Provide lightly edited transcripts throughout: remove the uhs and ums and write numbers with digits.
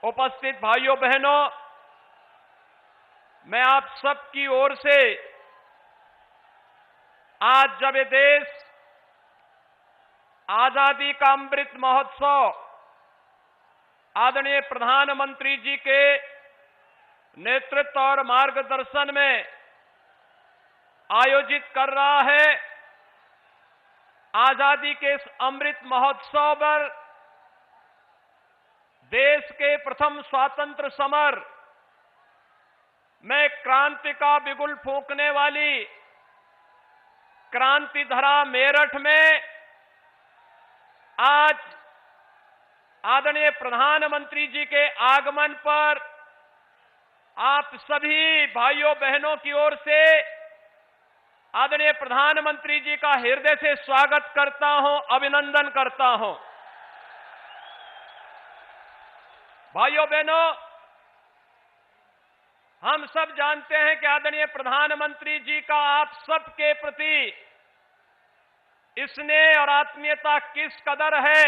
उपस्थित भाइयों बहनों, मैं आप सबकी ओर से आज जब ये देश आजादी का अमृत महोत्सव आदरणीय प्रधानमंत्री जी के नेतृत्व और मार्गदर्शन में आयोजित कर रहा है, आजादी के इस अमृत महोत्सव पर देश के प्रथम स्वातंत्र समर में क्रांति का बिगुल फूंकने वाली क्रांति धरा मेरठ में आज आदरणीय प्रधानमंत्री जी के आगमन पर आप सभी भाइयों बहनों की ओर से आदरणीय प्रधानमंत्री जी का हृदय से स्वागत करता हूं, अभिनंदन करता हूं। भाइयों बहनों, हम सब जानते हैं कि आदरणीय प्रधानमंत्री जी का आप सबके प्रति स्नेह और आत्मीयता किस कदर है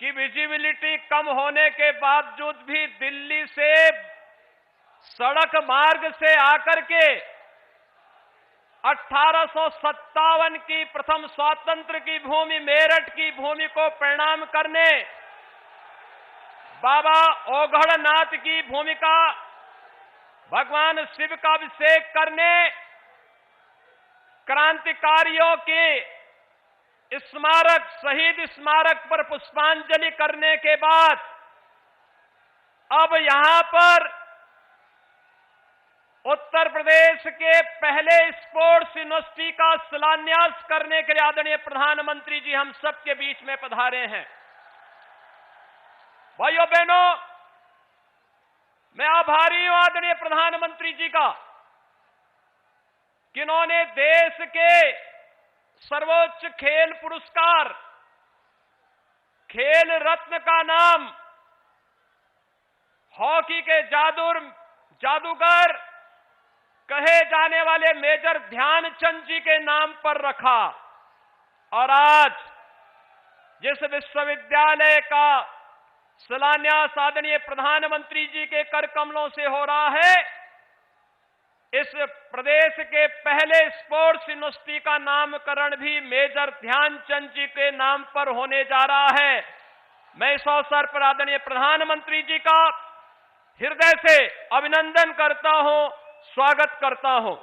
कि विजिबिलिटी कम होने के बावजूद भी दिल्ली से सड़क मार्ग से आकर के 1857 की प्रथम स्वातंत्र की भूमि मेरठ की भूमि को प्रणाम करने, बाबा ओघड़नाथ की भूमि का भगवान शिव का अभिषेक करने, क्रांतिकारियों के स्मारक शहीद स्मारक पर पुष्पांजलि करने के बाद अब यहां पर उत्तर प्रदेश के पहले स्पोर्ट्स यूनिवर्सिटी का शिलान्यास करने के लिए आदरणीय प्रधानमंत्री जी हम सबके बीच में पधारे हैं। भाइयों बहनों, मैं आभारी हूं आदरणीय प्रधानमंत्री जी का कि उन्होंने देश के सर्वोच्च खेल पुरस्कार खेल रत्न का नाम हॉकी के जादूगर कहे जाने वाले मेजर ध्यानचंद जी के नाम पर रखा। और आज जिस विश्वविद्यालय का शिलान्यास आदरणीय प्रधानमंत्री जी के कर कमलों से हो रहा है, इस प्रदेश के पहले स्पोर्ट्स यूनिवर्सिटी का नामकरण भी मेजर ध्यानचंद जी के नाम पर होने जा रहा है। मैं इस अवसर पर आदरणीय प्रधानमंत्री जी का हृदय से अभिनंदन करता हूं, स्वागत करता हूं।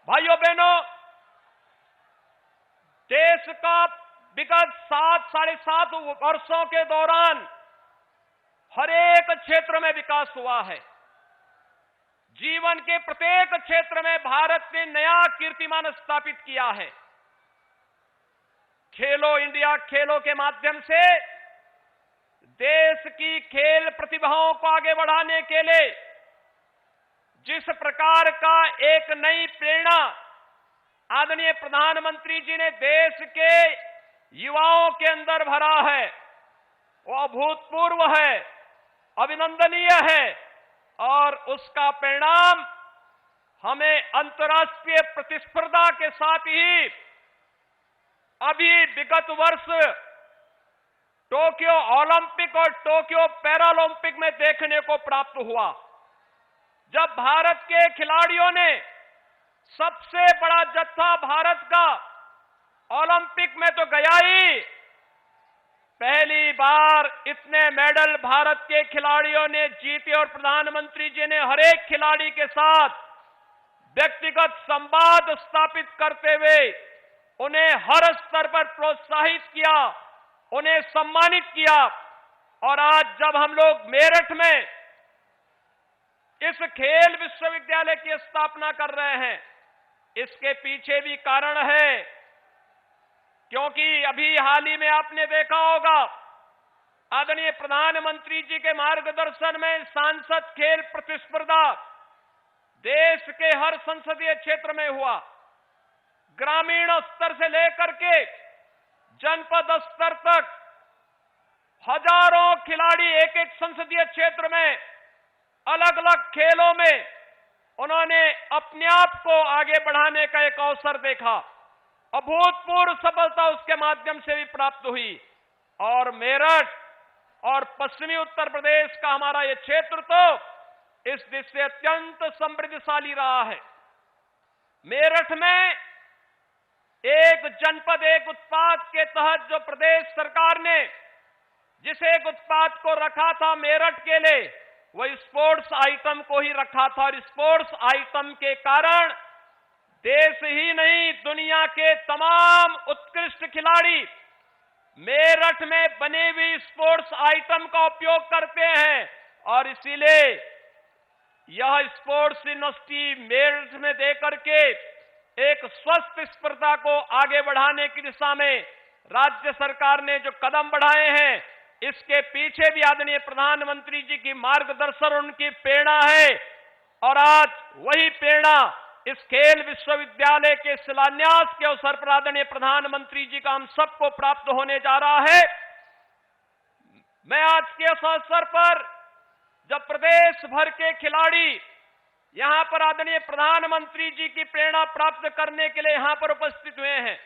भाइयों बहनों, देश का विगत 7-7.5 वर्षों के दौरान हर एक क्षेत्र में विकास हुआ है। जीवन के प्रत्येक क्षेत्र में भारत ने नया कीर्तिमान स्थापित किया है। खेलो इंडिया खेलों के माध्यम से देश की खेल प्रतिभाओं को आगे बढ़ाने के लिए जिस प्रकार का एक नई प्रेरणा आदरणीय प्रधानमंत्री जी ने देश के युवाओं के अंदर भरा है, वो अभूतपूर्व है, अभिनंदनीय है। और उसका परिणाम हमें अंतर्राष्ट्रीय प्रतिस्पर्धा के साथ ही अभी विगत वर्ष टोक्यो ओलंपिक और टोक्यो पैरालंपिक में देखने को प्राप्त हुआ, जब भारत के खिलाड़ियों ने सबसे बड़ा जत्था भारत का ओलंपिक में तो गया ही, पहली बार इतने मेडल भारत के खिलाड़ियों ने जीते और प्रधानमंत्री जी ने हर एक खिलाड़ी के साथ व्यक्तिगत संवाद स्थापित करते हुए उन्हें हर स्तर पर प्रोत्साहित किया, उन्हें सम्मानित किया। और आज जब हम लोग मेरठ में इस खेल विश्वविद्यालय की स्थापना कर रहे हैं, इसके पीछे भी कारण है, क्योंकि अभी हाल ही में आपने देखा होगा आदरणीय प्रधानमंत्री जी के मार्गदर्शन में सांसद खेल प्रतिस्पर्धा देश के हर संसदीय क्षेत्र में हुआ। ग्रामीण स्तर से लेकर के जनपद स्तर तक हजारों खिलाड़ी एक एक संसदीय क्षेत्र में अलग अलग खेलों में उन्होंने अपने आप को आगे बढ़ाने का एक अवसर देखा। अभूतपूर्व सफलता उसके माध्यम से भी प्राप्त हुई। और मेरठ और पश्चिमी उत्तर प्रदेश का हमारा ये क्षेत्र तो इस दृष्टि से अत्यंत समृद्धशाली रहा है। मेरठ में एक जनपद एक उत्पाद के तहत जो प्रदेश सरकार ने जिस एक उत्पाद को रखा था मेरठ के लिए, वह स्पोर्ट्स आइटम को ही रखा था। और स्पोर्ट्स आइटम के कारण देश ही नहीं, दुनिया के तमाम उत्कृष्ट खिलाड़ी मेरठ में बने हुई स्पोर्ट्स आइटम का उपयोग करते हैं। और इसीलिए यह स्पोर्ट्स यूनिवर्सिटी मेरठ में देकर के एक स्वस्थ स्पर्धा को आगे बढ़ाने की दिशा में राज्य सरकार ने जो कदम बढ़ाए हैं, इसके पीछे भी आदरणीय प्रधानमंत्री जी की मार्गदर्शन, उनकी प्रेरणा है। और आज वही प्रेरणा इस खेल विश्वविद्यालय के शिलान्यास के अवसर पर आदरणीय प्रधानमंत्री जी का हम सबको प्राप्त होने जा रहा है। मैं आज के इस अवसर पर जब प्रदेश भर के खिलाड़ी यहां पर आदरणीय प्रधानमंत्री जी की प्रेरणा प्राप्त करने के लिए यहां पर उपस्थित हुए हैं,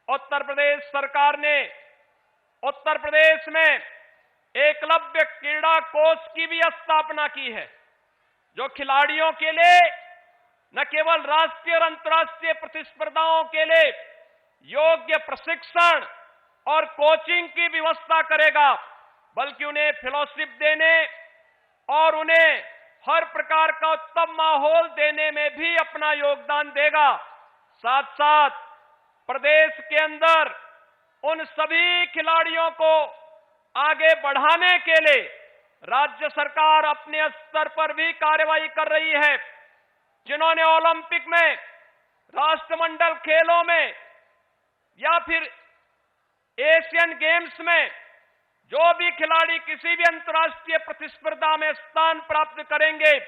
उत्तर प्रदेश सरकार ने उत्तर प्रदेश में एकलव्य क्रीड़ा कोष की भी स्थापना की है, जो खिलाड़ियों के लिए न केवल राष्ट्रीय और अंतर्राष्ट्रीय प्रतिस्पर्धाओं के लिए योग्य प्रशिक्षण और कोचिंग की व्यवस्था करेगा, बल्कि उन्हें फेलोशिप देने और उन्हें हर प्रकार का उत्तम माहौल देने में भी अपना योगदान देगा। साथ साथ प्रदेश के अंदर उन सभी खिलाड़ियों को आगे बढ़ाने के लिए राज्य सरकार अपने स्तर पर भी कार्रवाई कर रही है। जिन्होंने ओलंपिक में, राष्ट्रमंडल खेलों में या फिर एशियन गेम्स में जो भी खिलाड़ी किसी भी अंतर्राष्ट्रीय प्रतिस्पर्धा में स्थान प्राप्त करेंगे,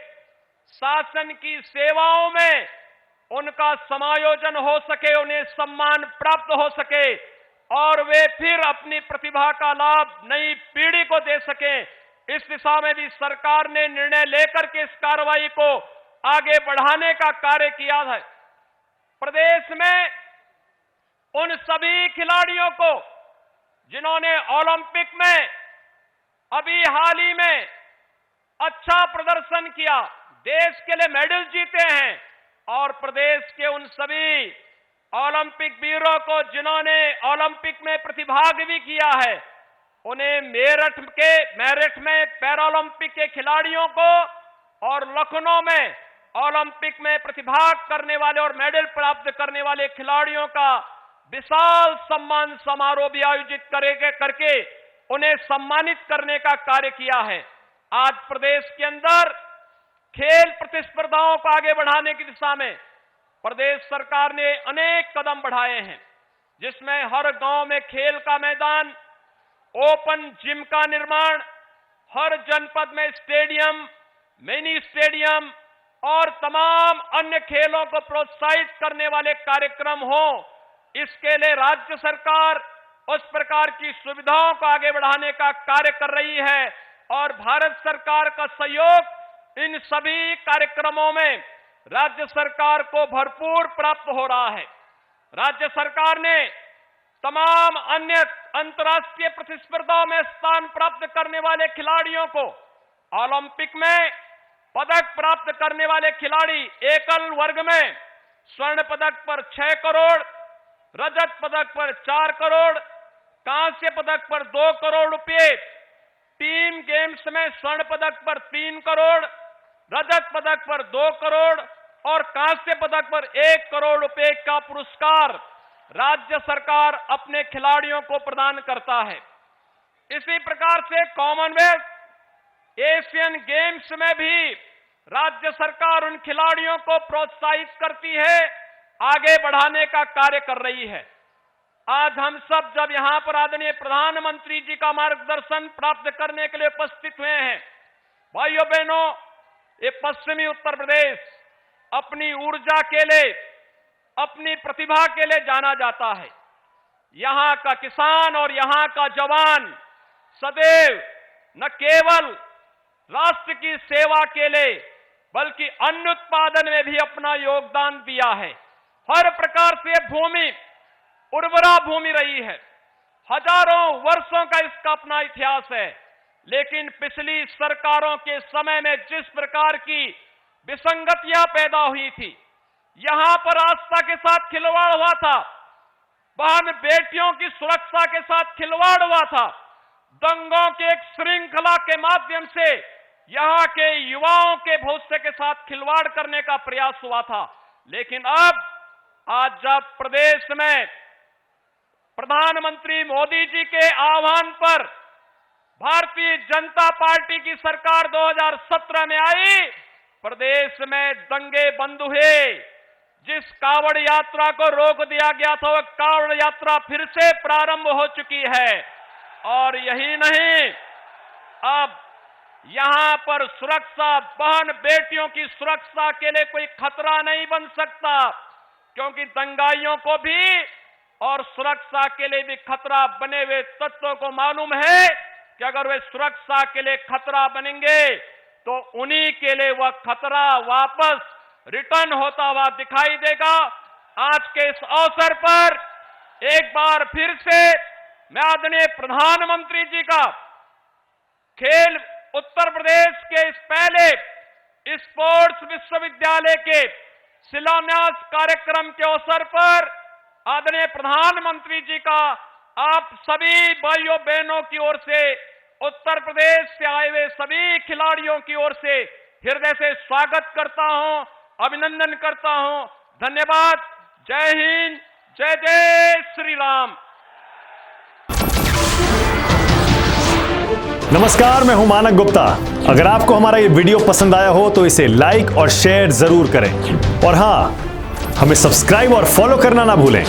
शासन की सेवाओं में उनका समायोजन हो सके, उन्हें सम्मान प्राप्त हो सके और वे फिर अपनी प्रतिभा का लाभ नई पीढ़ी को दे सकें। इस दिशा में भी सरकार ने निर्णय लेकर के इस कार्रवाई को आगे बढ़ाने का कार्य किया है। प्रदेश में उन सभी खिलाड़ियों को जिन्होंने ओलंपिक में अभी हाल ही में अच्छा प्रदर्शन किया, देश के लिए मेडल जीते हैं, और प्रदेश के उन सभी ओलंपिक वीरों को जिन्होंने ओलंपिक में प्रतिभाग भी किया है, उन्हें मेरठ में पैरालंपिक के खिलाड़ियों को और लखनऊ में ओलंपिक में प्रतिभाग करने वाले और मेडल प्राप्त करने वाले खिलाड़ियों का विशाल सम्मान समारोह भी आयोजित करके उन्हें सम्मानित करने का कार्य किया है। आज प्रदेश के अंदर खेल प्रतिस्पर्धाओं को आगे बढ़ाने की दिशा में प्रदेश सरकार ने अनेक कदम बढ़ाए हैं, जिसमें हर गांव में खेल का मैदान, ओपन जिम का निर्माण, हर जनपद में स्टेडियम, मिनी स्टेडियम और तमाम अन्य खेलों को प्रोत्साहित करने वाले कार्यक्रम हो। इसके लिए राज्य सरकार उस प्रकार की सुविधाओं को आगे बढ़ाने का कार्य कर रही है और भारत सरकार का सहयोग इन सभी कार्यक्रमों में राज्य सरकार को भरपूर प्राप्त हो रहा है। राज्य सरकार ने तमाम अन्य अंतर्राष्ट्रीय प्रतिस्पर्धाओं में स्थान प्राप्त करने वाले खिलाड़ियों को, ओलंपिक में पदक प्राप्त करने वाले खिलाड़ी एकल वर्ग में स्वर्ण पदक पर 6 करोड़, रजत पदक पर 4 करोड़, कांस्य पदक पर 2 करोड़ रुपए, टीम गेम्स में स्वर्ण पदक पर 3 करोड़, रजत पदक पर 2 करोड़ और कांस्य पदक पर 1 करोड़ रुपए का पुरस्कार राज्य सरकार अपने खिलाड़ियों को प्रदान करता है। इसी प्रकार से कॉमनवेल्थ, एशियन गेम्स में भी राज्य सरकार उन खिलाड़ियों को प्रोत्साहित करती है, आगे बढ़ाने का कार्य कर रही है। आज हम सब जब यहां पर आदरणीय प्रधानमंत्री जी का मार्गदर्शन प्राप्त करने के लिए उपस्थित हुए हैं, भाइयों बहनों, ये पश्चिमी उत्तर प्रदेश अपनी ऊर्जा के लिए, अपनी प्रतिभा के लिए जाना जाता है। यहां का किसान और यहां का जवान सदैव न केवल राष्ट्र की सेवा के लिए बल्कि अन्न उत्पादन में भी अपना योगदान दिया है। हर प्रकार से भूमि उर्वरा भूमि रही है, हजारों वर्षों का इसका अपना इतिहास है। लेकिन पिछली सरकारों के समय में जिस प्रकार की विसंगतियां पैदा हुई थी, यहां पर आस्था के साथ खिलवाड़ हुआ था, बहन बेटियों की सुरक्षा के साथ खिलवाड़ हुआ था, दंगों की एक श्रृंखला के माध्यम से यहां के युवाओं के भविष्य के साथ खिलवाड़ करने का प्रयास हुआ था। लेकिन अब आज जब प्रदेश में प्रधानमंत्री मोदी जी के आह्वान पर भारतीय जनता पार्टी की सरकार 2017 में आई, प्रदेश में दंगे बंद हुए। जिस कावड़ यात्रा को रोक दिया गया था, वह कावड़ यात्रा फिर से प्रारंभ हो चुकी है। और यही नहीं, अब यहां पर सुरक्षा, बहन बेटियों की सुरक्षा के लिए कोई खतरा नहीं बन सकता, क्योंकि दंगाइयों को भी और सुरक्षा के लिए भी खतरा बने हुए तत्वों को मालूम है कि अगर वे सुरक्षा के लिए खतरा बनेंगे तो उन्हीं के लिए वह खतरा वापस रिटर्न होता हुआ दिखाई देगा। आज के इस अवसर पर एक बार फिर से मैं आदरणीय प्रधानमंत्री जी का खेल उत्तर प्रदेश के इस पहले स्पोर्ट्स विश्वविद्यालय के शिलान्यास कार्यक्रम के अवसर पर आदरणीय प्रधानमंत्री जी का आप सभी भाइयों बहनों की ओर से, उत्तर प्रदेश से आए हुए सभी खिलाड़ियों की ओर से हृदय से स्वागत करता हूं, अभिनंदन करता हूं। धन्यवाद। जय हिंद, जय जय श्री राम। नमस्कार, मैं हूं मानक गुप्ता। अगर आपको हमारा ये वीडियो पसंद आया हो तो इसे लाइक और शेयर जरूर करें, और हां, हमें सब्सक्राइब और फॉलो करना ना भूलें,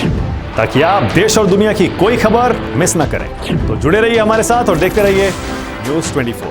ताकि आप देश और दुनिया की कोई खबर मिस ना करें। तो जुड़े रहिए हमारे साथ और देखते रहिए News 24।